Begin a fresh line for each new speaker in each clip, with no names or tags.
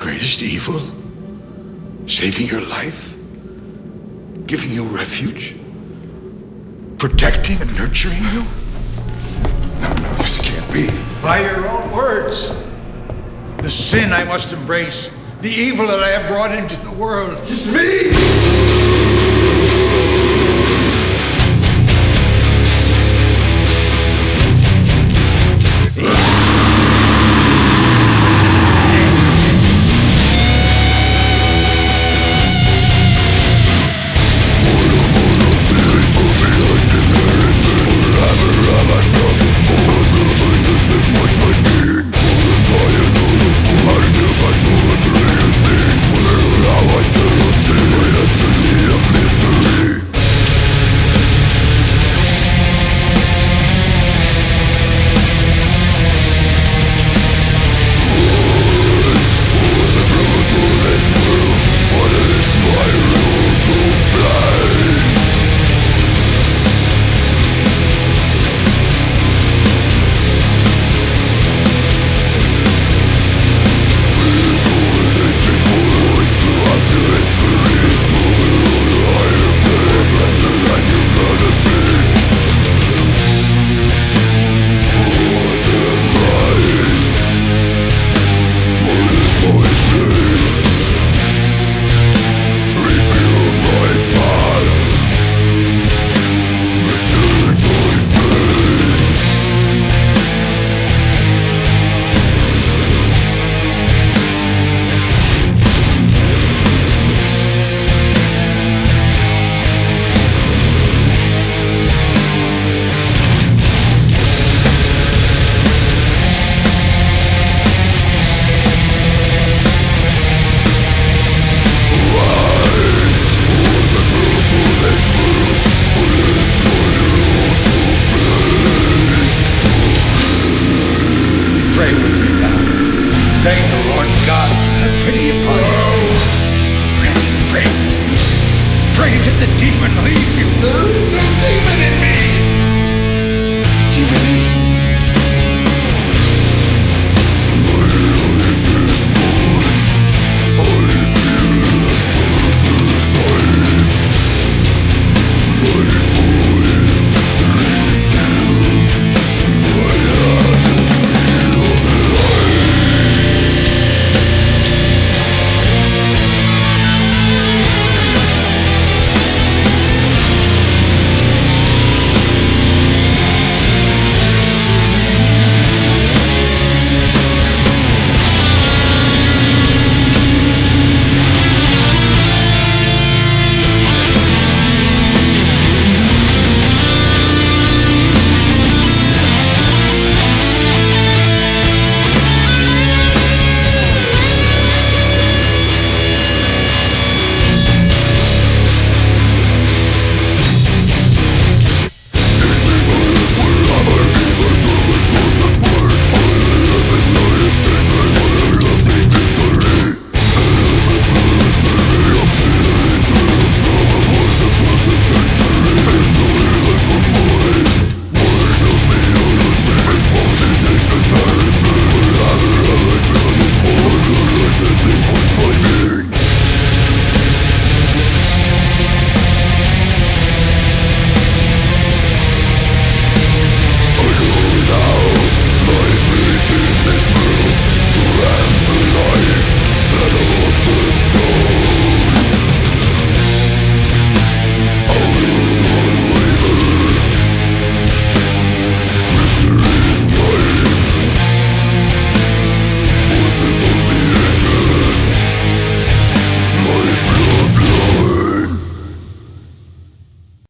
greatest evil? Saving your life? Giving you refuge? Protecting and nurturing you? No, this can't be.
By your own words. The sin I must embrace. The evil that I have brought into the world.
It's me!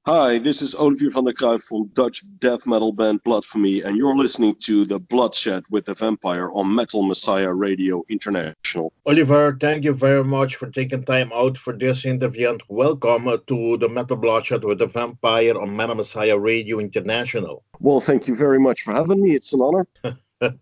Hi, this is Olivier van der Kruif from Dutch death metal band Bloodphemy, and you're listening to The Bloodshed with the Vampire on Metal Messiah Radio International.
Oliver, thank you very much for taking time out for this interview, and welcome to the Metal Bloodshed with the Vampire on Metal Messiah Radio International.
Well, thank you very much for having me. It's an honor.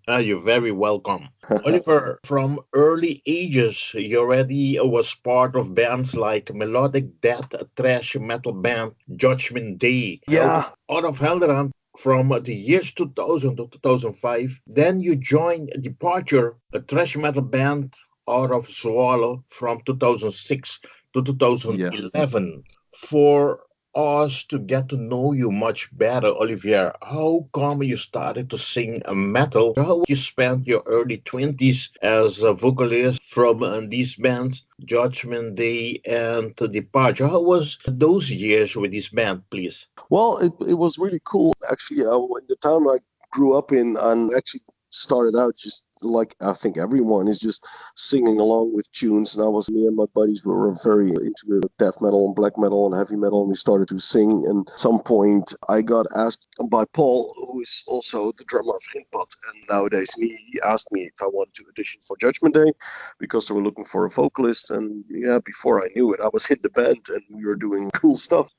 You're very welcome. Oliver, from early ages, you already was part of bands like melodic death thrash metal band Judgment Day.
Yeah.
Out of Helderland from the years 2000 to 2005. Then you joined Departure, a thrash metal band out of Zwolle from 2006 to
Yeah.
2011. For us to get to know you much better, Olivier, how come you started to sing metal? How you spent your early 20s as a vocalist from these bands, Judgment Day and Departure? How was those years with this band, please?
Well, it was really cool. Actually, in the town I grew up in, and actually started out just like I think everyone is just singing along with tunes. And me and my buddies were very into the death metal and black metal and heavy metal, and we started to sing. And at some point, I got asked by Paul, who is also the drummer of Ginpat, and nowadays he asked me if I wanted to audition for Judgment Day because they were looking for a vocalist. And yeah, before I knew it, I was in the band and we were doing cool stuff.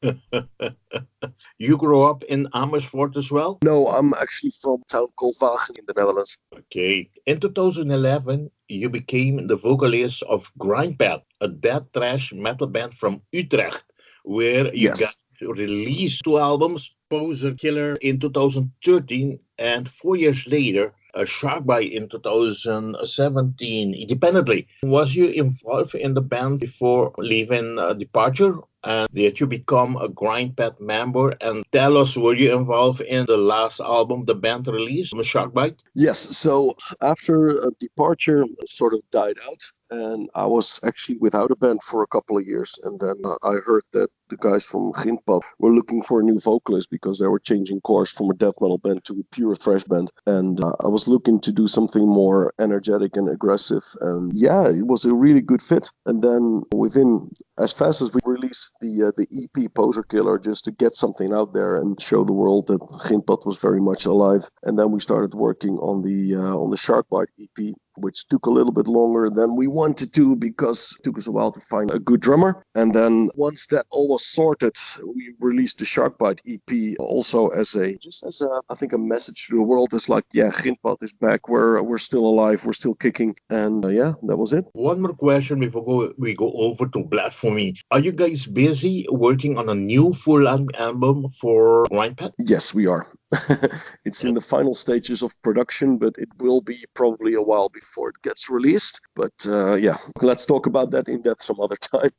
You grew up in Amersfoort as well?
No, I'm actually from a town called Wagen in the Netherlands.
Okay. In 2011, you became the vocalist of Grindpad, a death thrash metal band from Utrecht, where you
Yes.
got released 2 albums, Poser Killer in 2013, and 4 years later, a Sharkbite in 2017, independently. Was you involved in the band before leaving Departure? And did you become a Grindpad member? And tell us, were you involved in the last album the band released, Sharkbite?
Yes, so after Departure sort of died out, and I was actually without a band for a couple of years, and then I heard that the guys from Ginpat were looking for a new vocalist because they were changing course from a death metal band to a pure thrash band, and I was looking to do something more energetic and aggressive, and yeah, it was a really good fit. And then within, as fast as we released the EP Poser Killer, just to get something out there and show the world that Ginpat was very much alive, and then we started working on the Sharkbite EP, which took a little bit longer than we wanted to because it took us a while to find a good drummer. And then once that all was sorted, we released the Sharkbite EP also as a I think a message to the world. It's like, yeah, Ginpat is back. We're still alive. We're still kicking. And yeah, that was it.
One more question before we go over to Bloodphemy. Are you guys busy working on a new full album for Grindpad?
Yes, we are. It's in the final stages of production, but it will be probably a while before it gets released. But yeah, let's talk about that in depth some other time.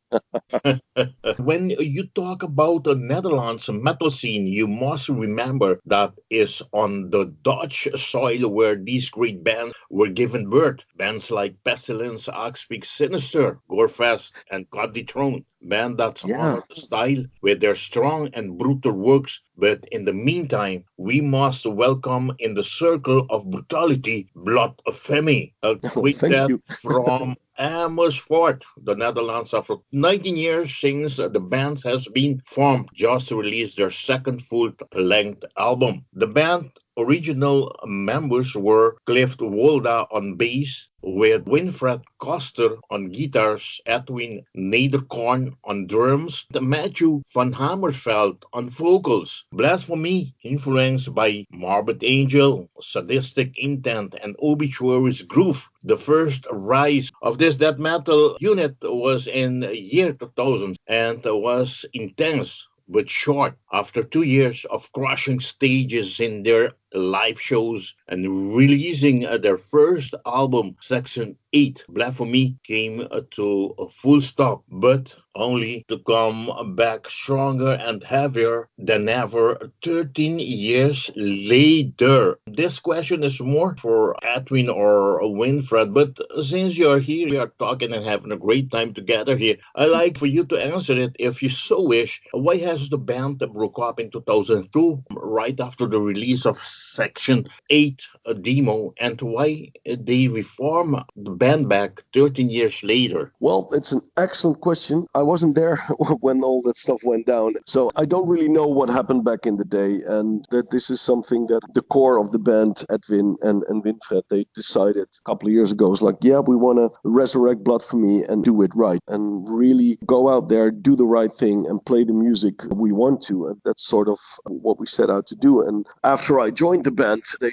When you talk about the Netherlands metal scene, you must remember that is on the Dutch soil where these great bands were given birth. Bands like Pestilence, ASPHYX, SINISTER, GOREFEST and GOD DETHRONED. Band that honor the style with their strong and brutal works. But in the meantime, we must welcome in the circle of brutality, Bloodphemy, a quintet from Amersfoort, the Netherlands. After 19 years since the band has been formed, just released their second full-length album. The band original members were Wicliff Wolda on bass, with Winfred Koster on guitars, Edwin Nederkoorn on drums, Mathieu van Hamersveld on vocals. Bloodphemy, influenced by Morbid Angel, Sadistic Intent and Obituary's Kruif. The first rise of this death metal unit was in year 2000 and was intense but short. After 2 years of crushing stages in their live shows and releasing their first album, Section 8, Bloodphemy came to a full stop, but only to come back stronger and heavier than ever 13 years later. This question is more for Edwin or Winfred, but since you're here, we are talking and having a great time together here. I'd like for you to answer it if you so wish. Why has the band broke up in 2002, right after the release of Section 8 demo, and why they reform the band back 13 years later?
Well, it's an excellent question. I wasn't there when all that stuff went down, so I don't really know what happened back in the day, and that this is something that the core of the band, Edwin and Winfred, they decided a couple of years ago. It's like, yeah, we want to resurrect Bloodphemy and do it right, and really go out there, do the right thing, and play the music we want to, and that's sort of what we set out to do. And after I joined the band, they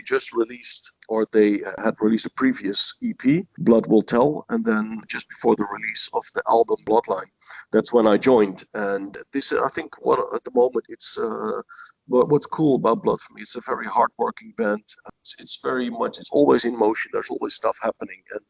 had released a previous EP, Blood Will Tell, and then just before the release of the album Bloodline, that's when I joined. And this, I think, what at the moment it's what's cool about Bloodphemy, it's a very hard-working band. It's very much, it's always in motion. There's always stuff happening, and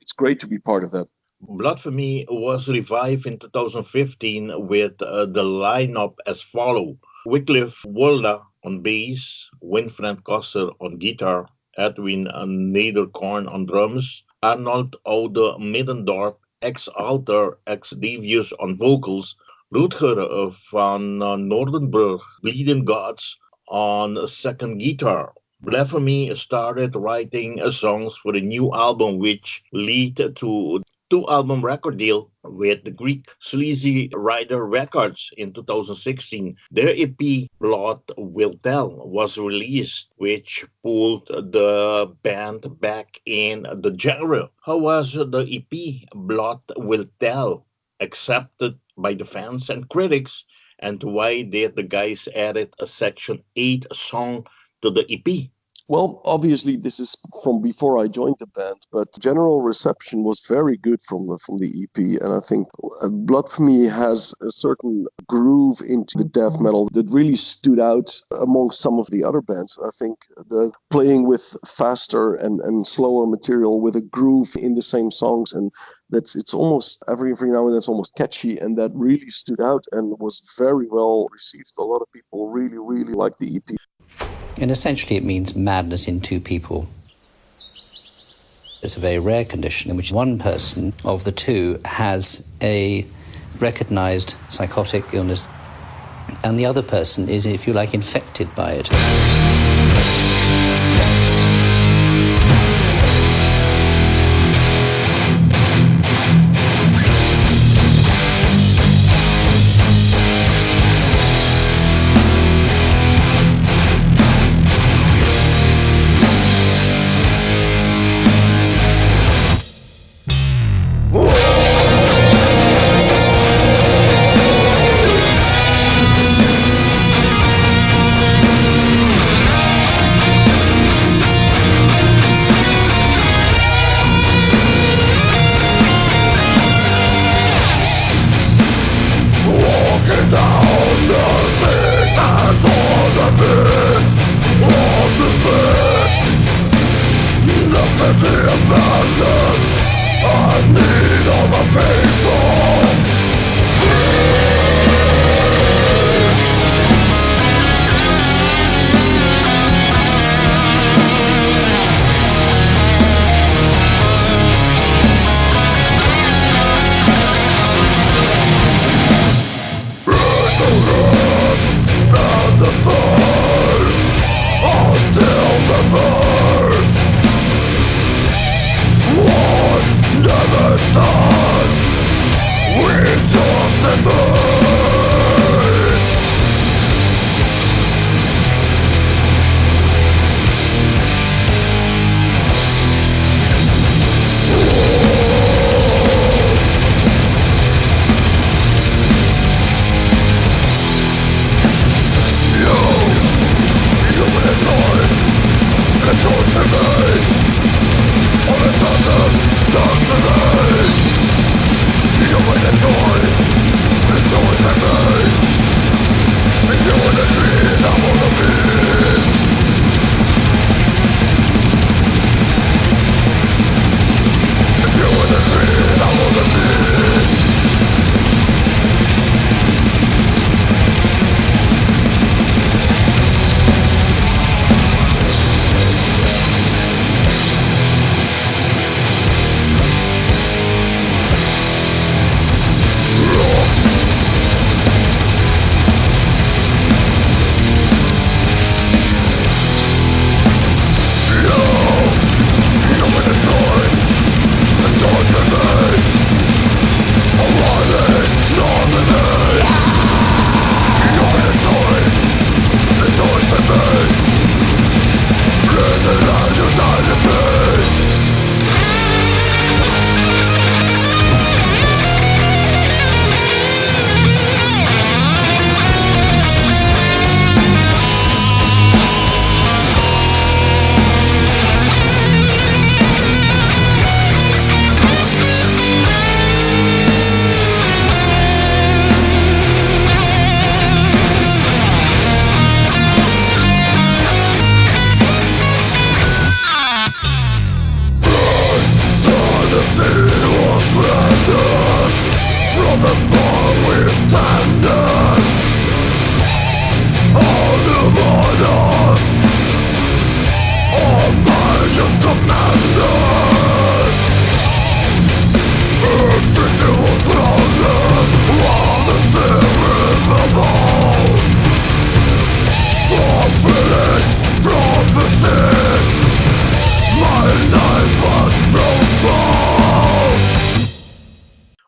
it's great to be part of that.
Bloodphemy was revived in 2015 with the lineup as follow: Wicliff Wolda on bass, Winfred Koster on guitar, Edwin Nederkoorn on drums, Arnold Oude Middendorp, ex-Alter, ex-Devious on vocals, Rutger van Noordenburg, Bleeding Gods on second guitar. Bloodphemy started writing songs for the new album, which led to two-album record deal with the Greek Sleazy Rider Records in 2016. Their EP, Blood Will Tell, was released, which pulled the band back in the genre. How was the EP, Blood Will Tell, accepted by the fans and critics? And why did the guys added a Section 8 song to the EP?
Well, obviously, this is from before I joined the band, but general reception was very good from the EP, and I think Bloodphemy has a certain groove into the death metal that really stood out among some of the other bands. I think the playing with faster and slower material with a groove in the same songs, and it's almost every now and then it's almost catchy, and that really stood out and was very well received. A lot of people really liked the EP.
And essentially it means madness in two people. It's a very rare condition in which one person of the two has a recognized psychotic illness and the other person is, if you like, infected by it.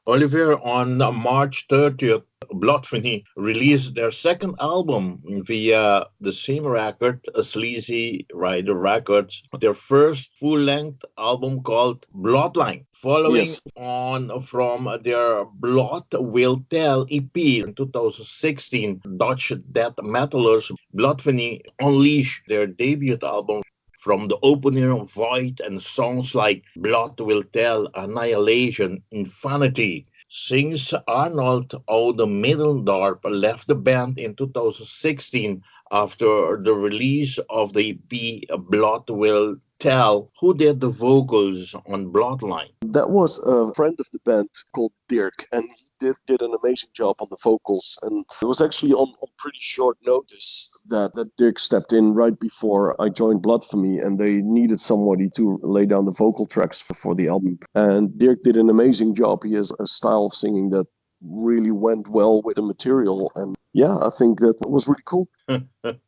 Olivier, on March 30th, Bloodphemy released their second album via the same record, Sleazy Rider Records, their first full-length album called Bloodline. Following on from their Blood Will Tell EP in 2016, Dutch death metalers Bloodphemy unleashed their debut album. From the opener Void and songs like Blood Will Tell, Annihilation, Infinity. Since Arnold Oude Middendorp left the band in 2016 after the release of the EP Blood Will Tell, who did the vocals on Bloodline?
That was a friend of the band called Dirk, and he did an amazing job on the vocals. And it was actually on pretty short notice that Dirk stepped in right before I joined Bloodphemy, and they needed somebody to lay down the vocal tracks for the album. And Dirk did an amazing job. He has a style of singing that really went well with the material, and yeah, I think that was really cool.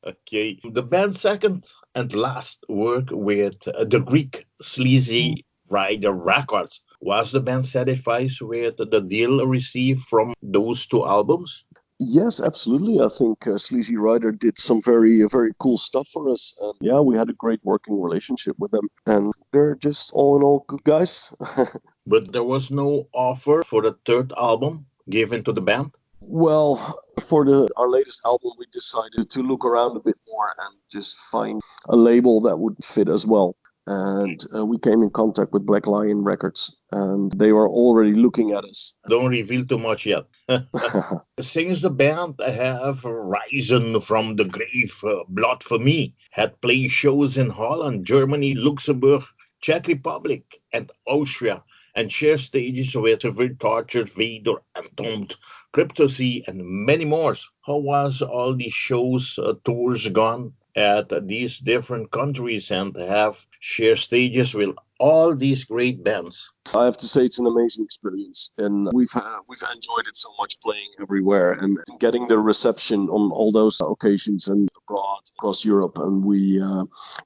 Okay, the band's second and last work with the Greek Sleazy Rider Records. Was the band satisfied with the deal received from those two albums?
Yes, absolutely. I think Sleazy Rider did some very cool stuff for us. And yeah, we had a great working relationship with them. And they're just all in all good guys.
But there was no offer for the third album given to the band?
Well, for our latest album, we decided to look around a bit more and just find a label that would fit as well. And we came in contact with Black Lion Records, and they were already looking at us.
Don't reveal too much yet. Since the band have risen from the grave, Bloodphemy had played shows in Holland, Germany, Luxembourg, Czech Republic, and Austria, and shared stages with Severe Tortured, Vader, Entombed, Cryptosea, and many more. How was all these shows, tours gone at these different countries and have shared stages with all these great bands?
I have to say it's an amazing experience, and we've enjoyed it so much playing everywhere and getting the reception on all those occasions and abroad across Europe. And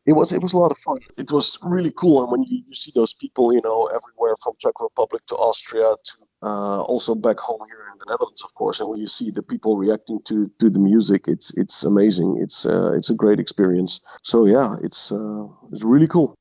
it was a lot of fun. It was really cool, and when you see those people, everywhere from Czech Republic to Austria to also back home here in the Netherlands, of course, and when you see the people reacting to the music, it's amazing. It's a great experience. So yeah, it's really cool.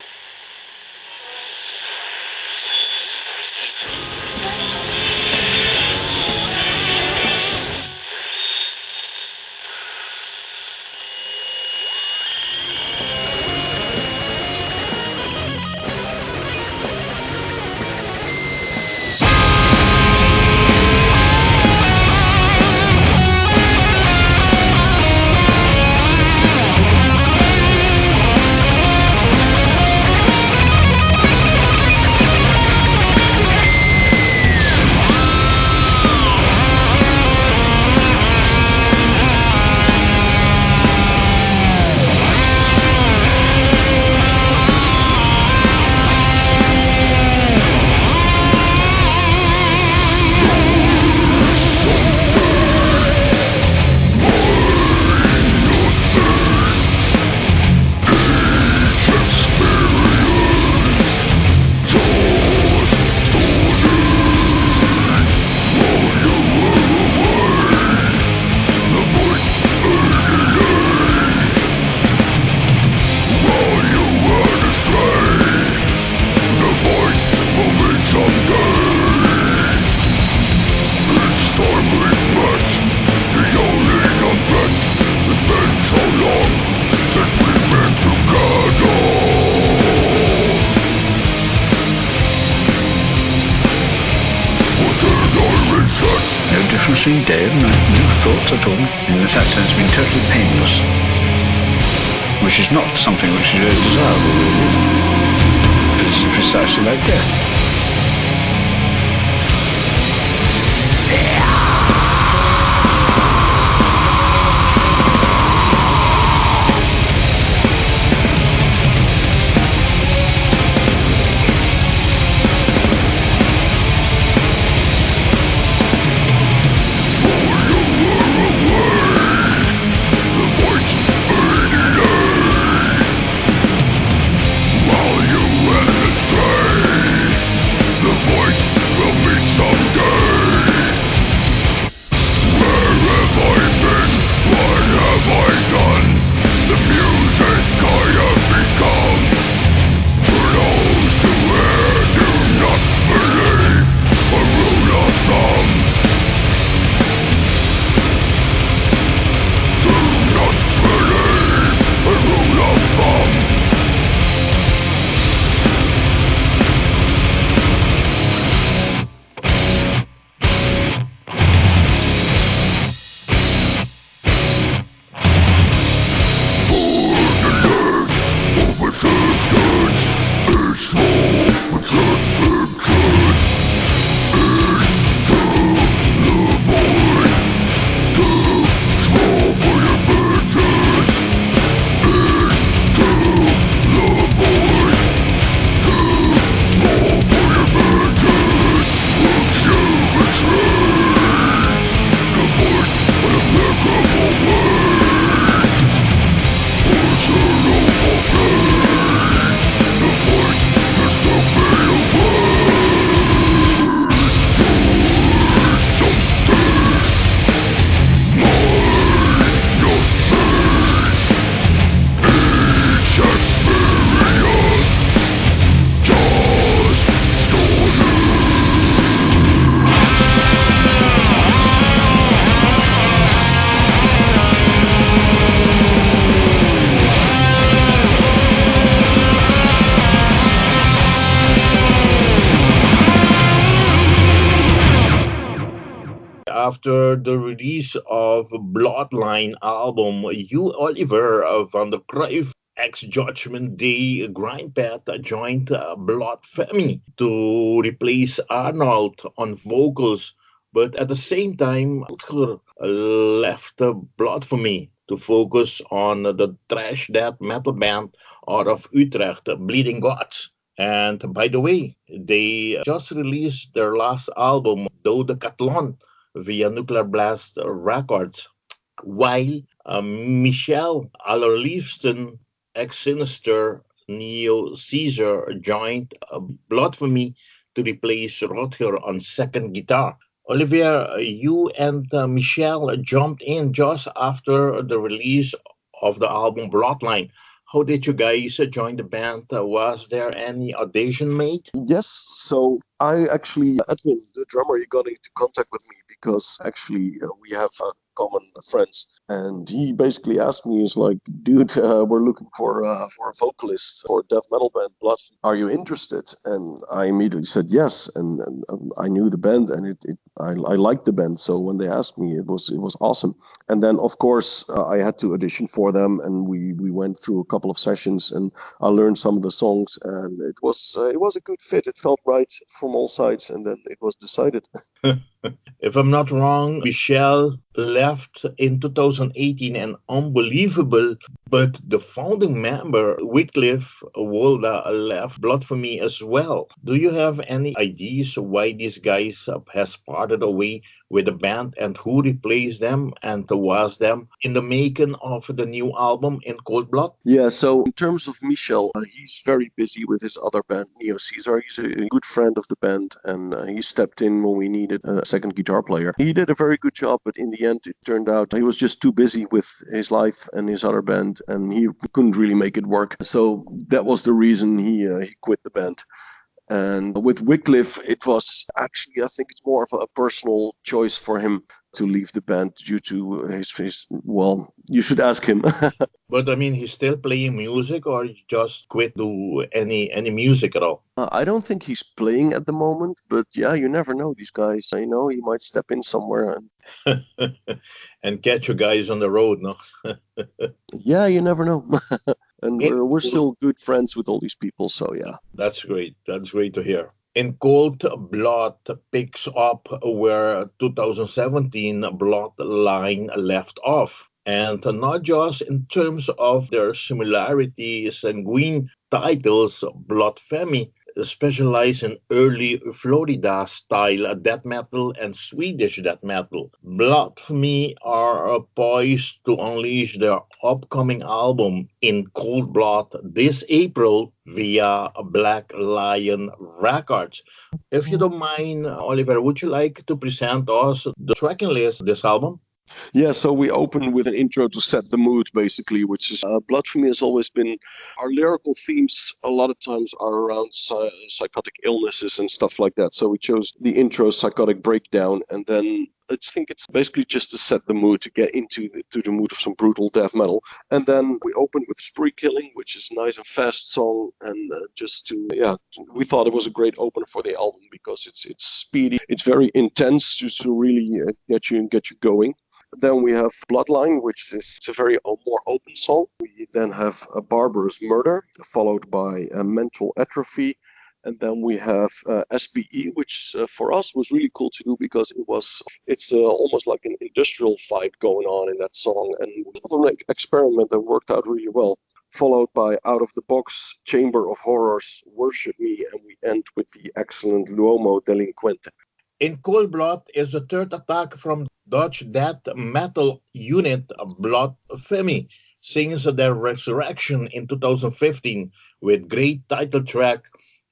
Between Dave and I have no thoughts at all. In that sense, it's been totally painless, which is not something which is very desirable, really. It's precisely like death.
after the release of Bloodline album, you, Oliver, van the Kruif, ex-Judgment Day Grindpad, joined Bloodphemy to replace Arnold on vocals, but at the same time, Rutger left Bloodphemy to focus on the thrash death metal band out of Utrecht, Bleeding Gods. And by the way, they just released their last album, Dodecathlon, via Nuclear Blast Records, while Michel Allerliefsten, ex-Sinister Neo Caesar, joined Bloodphemy to replace Rutger on second guitar. Olivier, you and Michel jumped in just after the release of the album Bloodline. How did you guys join the band? Was there any audition made?
Yes, so Edwin, the drummer, he got into contact with me because actually we have common friends. And he basically asked me, he's like, dude, we're looking for a vocalist for a death metal band, Blood. Are you interested? And I immediately said yes. And I knew the band and I liked the band. So when they asked me, it was awesome. And then, of course, I had to audition for them. And we went through a couple of sessions and I learned some of the songs. And it was a good fit. It felt right from all sides. And then it was decided.
If I'm not wrong, Michel left in 2018 and unbelievable, but the founding member, Wicliff Wolda, left Bloodphemy as well. Do you have any ideas why these guys has parted away with the band and who replaced them and was them in the making of the new album In Cold Blood?
Yeah, so in terms of Michel, he's very busy with his other band, Neo Caesar. He's a good friend of the band and he stepped in when we needed a second guitar player. He did a very good job, but in the end it turned out he was just too busy with his life and his other band and he couldn't really make it work. So that was the reason he quit the band. And with Wicliff, it was actually, I think it's more of a personal choice for him to leave the band due to his well, you should ask him.
But I mean, he's still playing music or he just quit do any music at all?
I don't think he's playing at the moment, but yeah, you never know these guys. You know, he might step in somewhere
and catch you guys on the road, no?
Yeah, you never know. And we're still good friends with all these people, so yeah.
That's great. That's great to hear. In Cold Blood picks up where 2017 Bloodline left off. And not just in terms of their similarity sanguine titles, Bloodphemy specialize in early Florida style death metal and Swedish death metal. Bloodphemy are poised to unleash their upcoming album In Cold Blood this April via Black Lion Records. If you don't mind, Oliver, would you like to present us the tracking list of this album?
Yeah, so we open with an intro to set the mood, basically, which is Bloodphemy has always been, our lyrical themes a lot of times are around psychotic illnesses and stuff like that. So we chose the intro, Psychotic Breakdown, and then I think it's basically just to set the mood, to get into the mood of some brutal death metal. And then we open with Spree Killing, which is a nice and fast song, and we thought it was a great opener for the album because it's speedy, it's very intense, just to really get you going. Then we have Bloodline, which is a very more open song. We then have a Barbarous Murder, followed by a Mental Atrophy. And then we have SPE, which for us was really cool to do because it's almost like an industrial vibe going on in that song. And an experiment that worked out really well. Followed by Out of the Box, Chamber of Horrors, Worship Me. And we end with the excellent L'Uomo Delinquente.
In Cold Blood is the third attack from Dutch death metal unit Bloodphemy since their resurrection in 2015 with great title track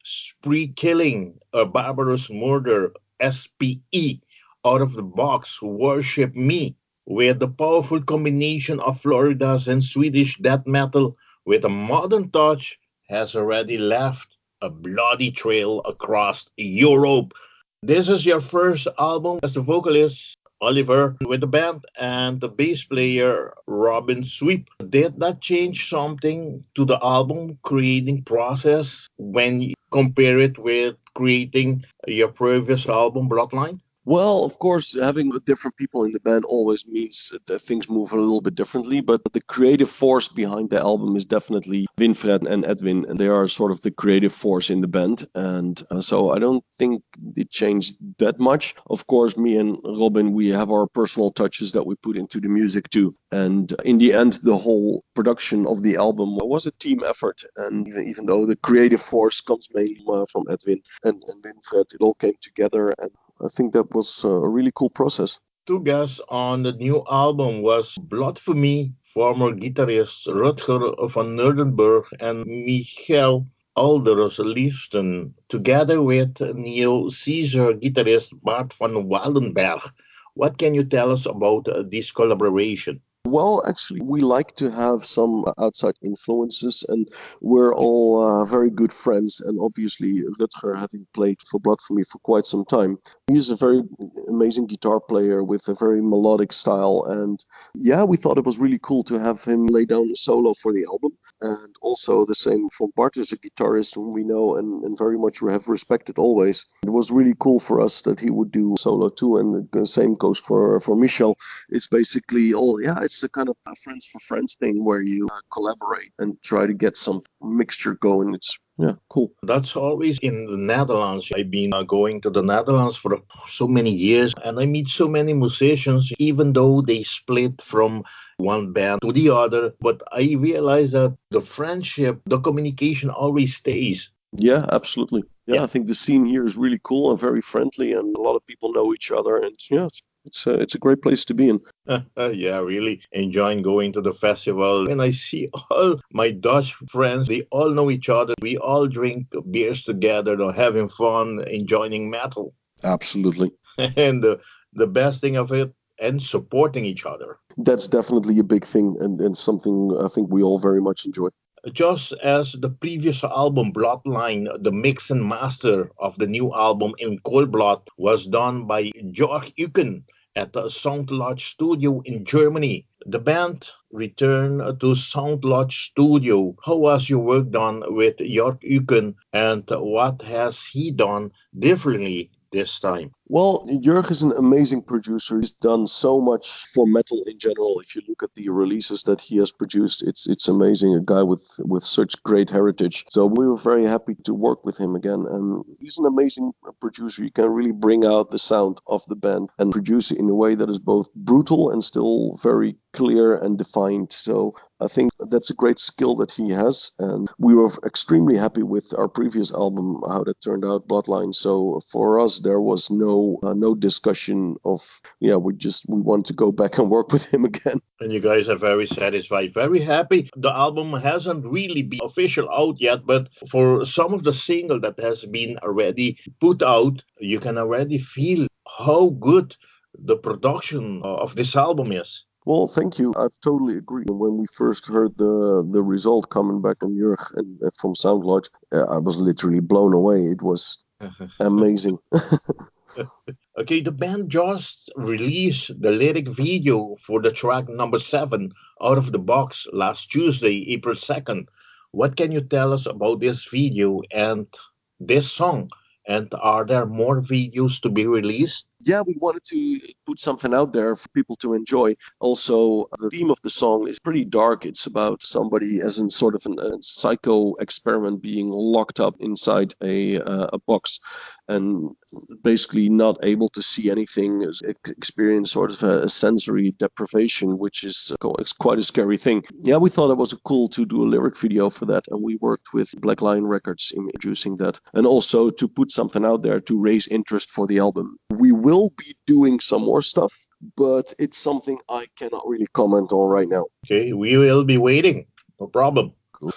Spree Killing, A Barbarous Murder, SPE, Out of the Box, Worship Me, with the powerful combination of Florida's and Swedish death metal with a modern touch has already left a bloody trail across Europe. This is your first album as a vocalist, Oliver, with the band, and the bass player, Robin Sweep. Did that change something to the album creating process when you compare it with creating your previous album, Bloodline?
Well, of course, having different people in the band always means that things move a little bit differently, but the creative force behind the album is definitely Winfred and Edwin, and they are sort of the creative force in the band, and so I don't think it changed that much. Of course, me and Robin, we have our personal touches that we put into the music too, and in the end, the whole production of the album was a team effort, and even though the creative force comes mainly from Edwin and Winfred, it all came together, and I think that was a really cool process.
Two guests on the new album was Bloodphemy former guitarist Rutger van Noordenburg and Michiel Alders-Liefsten, together with neo-Caesar guitarist Bart van Waldenberg. What can you tell us about this collaboration?
Well, actually, we like to have some outside influences, and we're all very good friends. And obviously, Rutger, having played for Bloodphemy for quite some time, he's a very amazing guitar player with a very melodic style. And yeah, we thought it was really cool to have him lay down a solo for the album. And also the same from Bart, is a guitarist whom we know and very much have respected always. It was really cool for us that he would do solo too, and the same goes for Michiel. It's basically it's a kind of a friends for friends thing where you collaborate and try to get some mixture going. It's cool.
That's always in the Netherlands. I've been going to the Netherlands for so many years, and I meet so many musicians, even though they split from one band to the other. But I realize that the friendship, the communication always stays.
Yeah, absolutely. Yeah, I think the scene here is really cool and very friendly, and a lot of people know each other, and it's a great place to be in.
Yeah, really enjoying going to the festival. And I see all my Dutch friends, they all know each other. We all drink beers together, having fun, enjoying metal.
Absolutely.
And the best thing of it, and supporting each other.
That's definitely a big thing, and something I think we all very much enjoy.
Just as the previous album, Bloodline, the mix and master of the new album In Cold Blood was done by Jörg Uken at the Sound Lodge Studio in Germany. The band returned to Sound Lodge Studio. How was your work done with Jörg Uken, and what has he done differently this time?
Well, Jörg is an amazing producer. He's done so much for metal in general. If you look at the releases that he has produced, it's amazing. A guy with such great heritage. So we were very happy to work with him again. And he's an amazing producer. He can really bring out the sound of the band and produce it in a way that is both brutal and still very clear and defined. So I think that's a great skill that he has. And we were extremely happy with our previous album, how that turned out, Bloodline. So for us, there was no discussion of we want to go back and work with him again.
And you guys are very satisfied, very happy. The album hasn't really been official out yet, but for some of the single that has been already put out, you can already feel how good the production of this album is.
Well, thank you. I totally agree. When we first heard the result coming back from Jörg and from Sound Lodge, I was literally blown away. It was amazing.
Okay, the band just released the lyric video for the track number 7, Out of the Box, last Tuesday, April 2nd. What can you tell us about this video and this song? And are there more videos to be released?
Yeah, we wanted to put something out there for people to enjoy. Also, the theme of the song is pretty dark. It's about somebody as in sort of a psycho experiment being locked up inside a box and basically not able to see anything, experience sort of a sensory deprivation, which is it's quite a scary thing. Yeah, we thought it was cool to do a lyric video for that, and we worked with Black Lion Records in producing that, and also to put something out there to raise interest for the album. We will be doing some more stuff, but it's something I cannot really comment on right now.
Okay, we will be waiting. No problem.
Cool.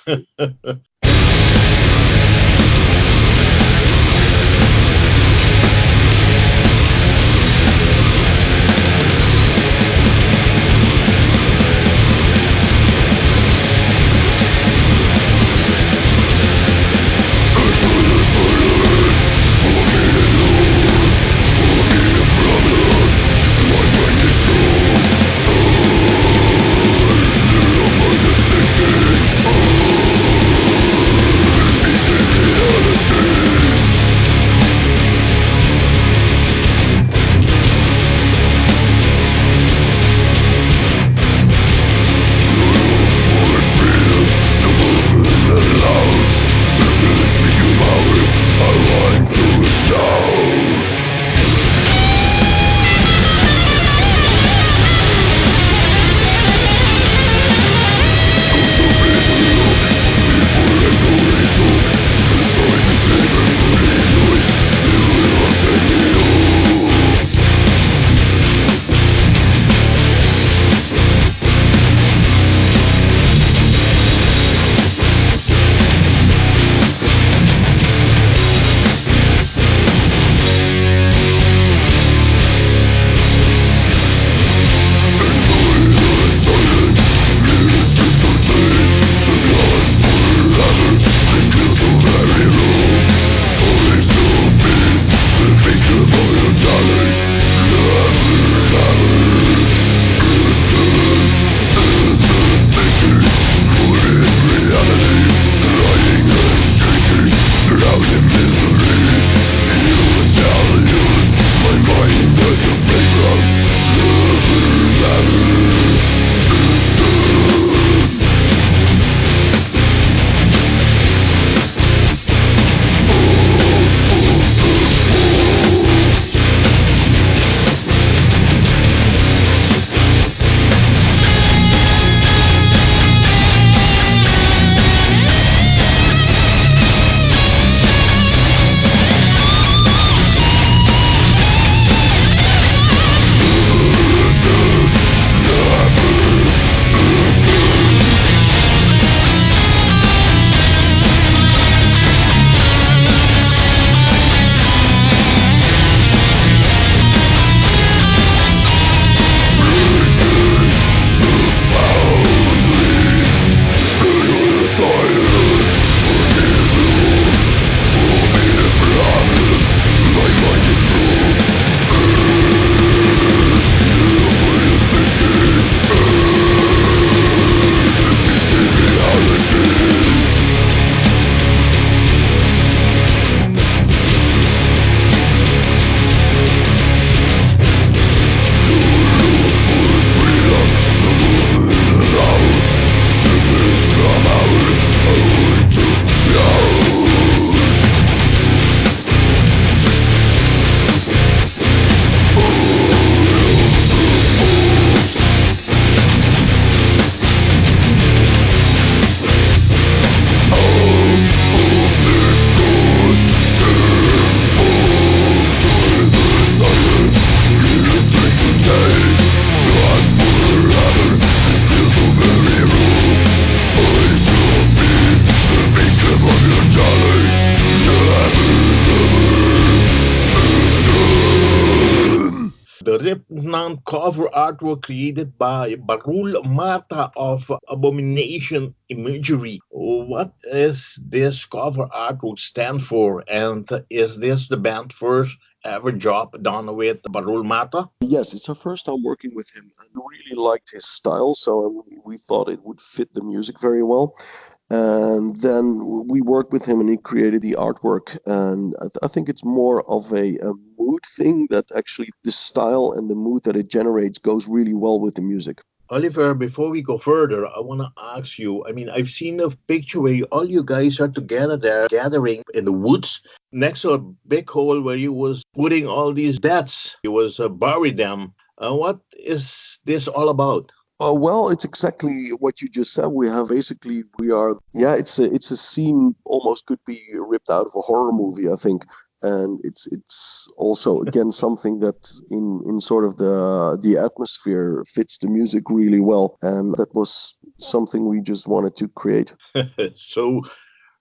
cryptnamed cover artwork created by Barul Mata of Abomination Imagery. What is this cover artwork stand for? And is this the band's first ever job done with Barul Mata?
Yes, it's our first time working with him. I really liked his style, so we thought it would fit the music very well. And then we worked with him and he created the artwork. And I think it's more of a mood thing, that actually the style and the mood that it generates goes really well with the music.
Oliver, before we go further, I want to ask you, I mean, I've seen a picture where all you guys are together there, gathering in the woods next to a big hole where you was putting all these deaths. You was buried them. What is this all about?
Well, it's exactly what you just said. It's a scene almost could be ripped out of a horror movie, I think. And it's also, again, something that in sort of the atmosphere fits the music really well. And that was something we just wanted to create.
So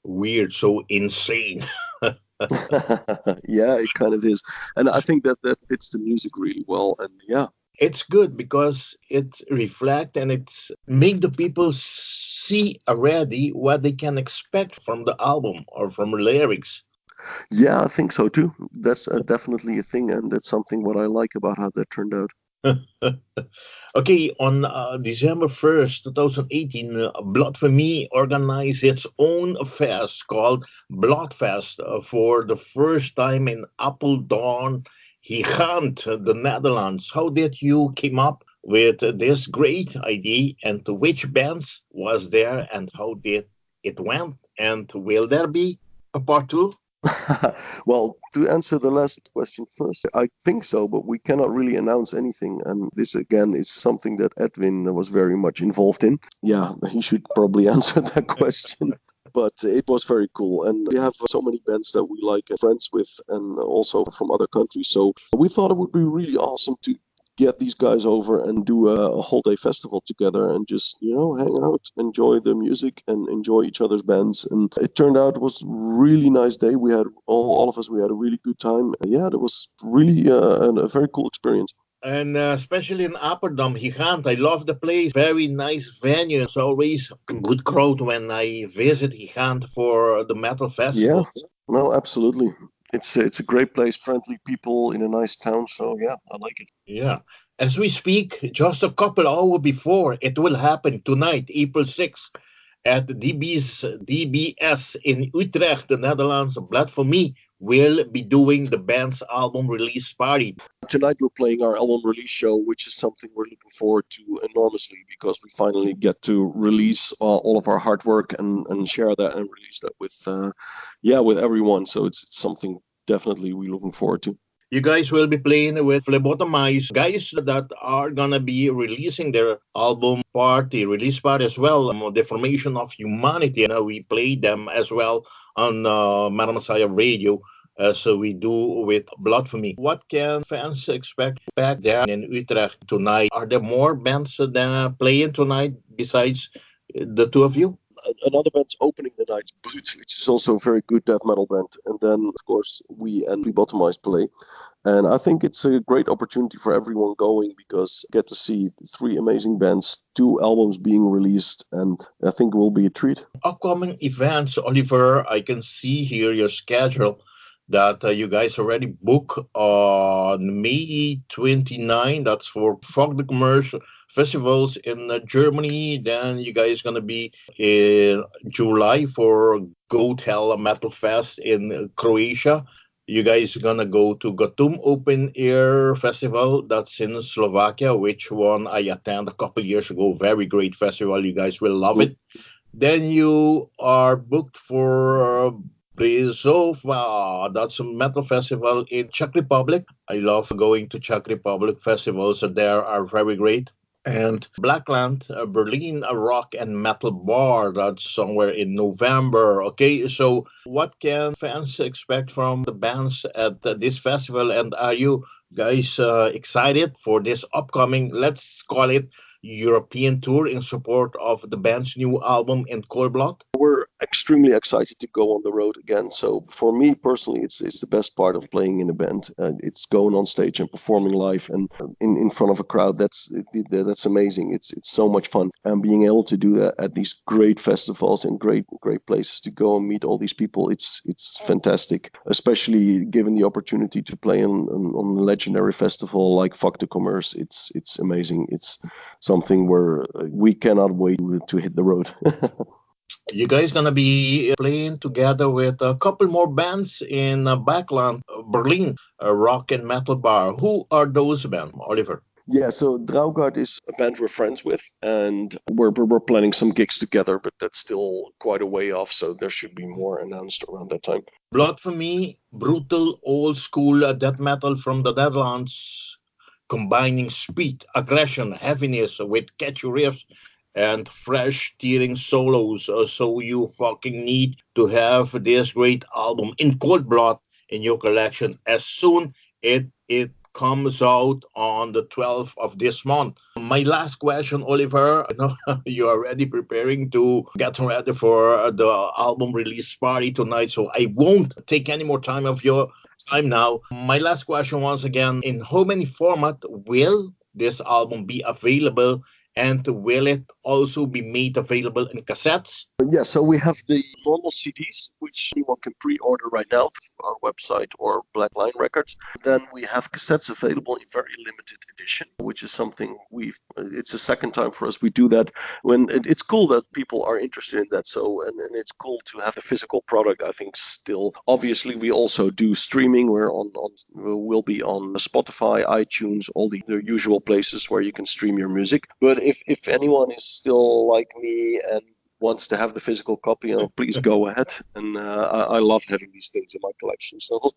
weird, so insane.
Yeah, it kind of is. And I think that fits the music really well. And yeah.
It's good because it reflects and it's make the people see already what they can expect from the album or from lyrics.
Yeah, I think so too. That's definitely a thing, and that's something what I like about how that turned out.
Okay, on December 1st, 2018, Bloodphemy organized its own fest called Bloodfest for the first time in Apeldoorn, Gigant, the Netherlands. How did you came up with this great idea, and which bands was there, and how did it went, and will there be a part 2?
Well, to answer the last question first, I think so, but we cannot really announce anything. And this, again, is something that Edwin was very much involved in. Yeah, he should probably answer that question. But it was very cool. And we have so many bands that we like friends with and also from other countries. So we thought it would be really awesome to get these guys over and do a whole day festival together and just, hang out, enjoy the music and enjoy each other's bands. And it turned out it was a really nice day. We had all of us, we had a really good time. Yeah, it was really a very cool experience.
And especially in Apeldoorn, Gigant, I love the place. Very nice venue. It's always a good crowd when I visit Gigant for the metal festival.
Yeah, no, absolutely. It's a great place, friendly people in a nice town. So yeah, I like it.
Yeah. As we speak, just a couple hours before, it will happen tonight, April 6th, at DBS in Utrecht, the Netherlands. Bloodphemy will be doing the band's album release party.
Tonight we're playing our album release show, which is something we're looking forward to enormously because we finally get to release all of our hard work and share that and release that with everyone. So it's something definitely we're looking forward to.
You guys will be playing with Phlebotomized, guys that are going to be releasing their album release party as well, Deformation of Humanity. And we played them as well on Madame Messiah Radio, so we do with Bloodphemy. What can fans expect back there in Utrecht tonight? Are there more bands that playing tonight besides the two of you?
Another band's opening the night, which is also a very good death metal band. And then, of course, we and Phlebotomized play. And I think it's a great opportunity for everyone going because you get to see 3 amazing bands, 2 albums being released, and I think it will be a treat.
Upcoming events, Oliver, I can see here your schedule that you guys already book on May 29. That's for Fuck the Commercial festivals in Germany. Then you guys gonna be in July for Goat Hell Metal Fest in Croatia. You guys gonna go to Gotum Open Air Festival. That's in Slovakia, which one I attended a couple years ago. Very great festival. You guys will love it. Then you are booked for Brezova. That's a metal festival in Czech Republic. I love going to Czech Republic festivals. There are very great. And Blackland, Berlin, a rock and metal bar. That's somewhere in November. Okay, so what can fans expect from the bands at this festival? And are you guys excited for this upcoming, let's call it, European tour in support of the band's new album in Cold Blood?
We're extremely excited to go on the road again. So for me personally, it's the best part of playing in a band. It's going on stage and performing live and in front of a crowd. That's amazing. It's so much fun, and being able to do that at these great festivals and great places to go and meet all these people. It's fantastic, especially given the opportunity to play on a legendary festival like Fuck the Commerce. It's amazing. It's something where we cannot wait to hit the road.
You guys gonna be playing together with a couple more bands in Backland, Berlin, a rock and metal bar. Who are those bands, Oliver?
Yeah, so Draugard is a band we're friends with, and we're planning some gigs together, but that's still quite a way off, so there should be more announced around that time.
Bloodphemy, brutal old school death metal from the Netherlands, combining speed, aggression, heaviness with catchy riffs and fresh tearing solos. So you fucking need to have this great album in cold blood in your collection as soon it comes out on the 12th of this month. My last question, Oliver, I know you are already preparing to get ready for the album release party tonight, so I won't take any more time of your time now. My last question once again, in how many format will this album be available, and will it also be made available in cassettes?
Yeah, so we have the normal CDs, which anyone can pre-order right now through our website or Black Line Records. Then we have cassettes available in very limited edition, which is something it's the second time for us we do that. It's cool that people are interested in that. So, and it's cool to have a physical product, I think, still. Obviously, we also do streaming. We'll be on Spotify, iTunes, all the usual places where you can stream your music. But if anyone is still like me and wants to have the physical copy, please go ahead. And I love having these things in my collection. So,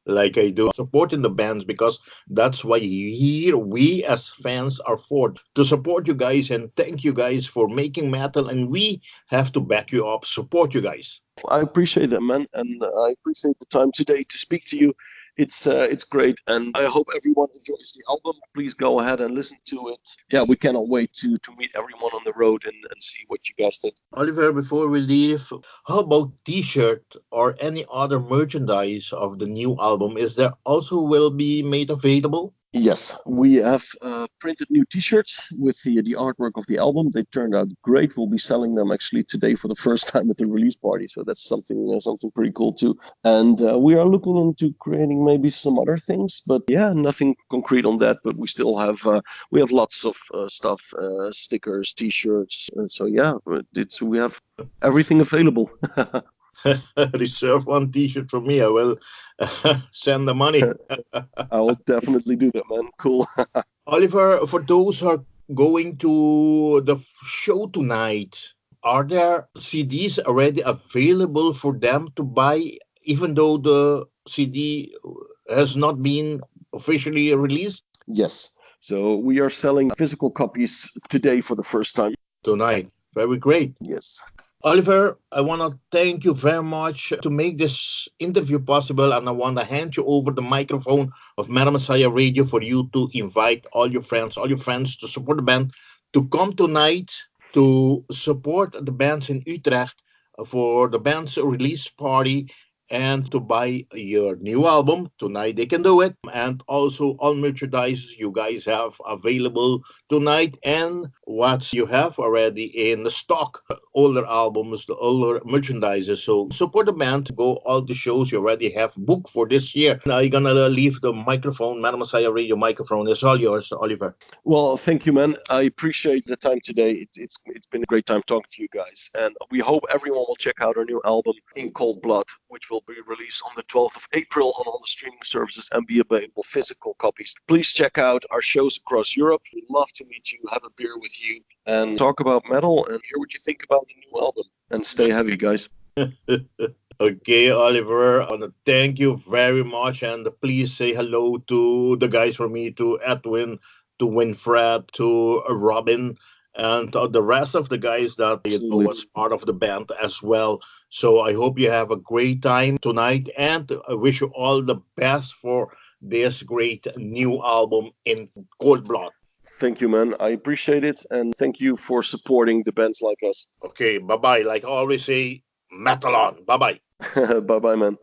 like I do, supporting the bands, because that's why here we as fans are for, to support you guys and thank you guys for making metal, and we have to back you up, support you guys.
I appreciate that, man, and I appreciate the time today to speak to you. It's great, and I hope everyone enjoys the album. Please go ahead and listen to it. Yeah, we cannot wait to meet everyone on the road and see what you guys think.
Oliver, before we leave, how about t-shirt or any other merchandise of the new album? Is there also will be made available?
Yes, we have printed new T-shirts with the artwork of the album. They turned out great. We'll be selling them actually today for the first time at the release party, so that's something pretty cool too. And we are looking into creating maybe some other things, but yeah, nothing concrete on that. But we still have lots of stuff, stickers, T-shirts. So yeah, we have everything available.
Reserve one t-shirt for me. I will send the money.
I will definitely do that, man. Cool.
Oliver, for those who are going to the show tonight, are there CDs already available for them to buy, even though the CD has not been officially released?
Yes. So we are selling physical copies today for the first time.
Tonight. Very great.
Yes.
Oliver, I want to thank you very much to make this interview possible, and I want to hand you over the microphone of Metal Messiah Radio for you to invite all your friends to support the band, to come tonight to support the bands in Utrecht for the band's release party and to buy your new album. Tonight they can do it. And also all merchandise you guys have available tonight, and what you have already in the stock, older albums, the older merchandises. So support the band, go all the shows you already have booked for this year. Now you're gonna leave the microphone, Metal Messiah Radio microphone is all yours, Oliver.
Well, thank you, man. I appreciate the time today. It's been a great time talking to you guys, and we hope everyone will check out our new album, In Cold Blood, which will be released on the 12th of April on all the streaming services and be available physical copies. Please check out our shows across Europe. We'd love to meet you, have a beer with you, and talk about metal and hear what you think about the new album. And stay heavy, guys.
Okay, Oliver, I want to thank you very much, and please say hello to the guys for me, to Edwin, to Winfred, to Robin, and the rest of the guys that was part of the band as well. So I hope you have a great time tonight, and I wish you all the best for this great new album, In Cold Blood.
Thank you, man. I appreciate it. And thank you for supporting the bands like us.
Okay, bye-bye. Like I always say, metal on. Bye-bye.
Bye-bye, man.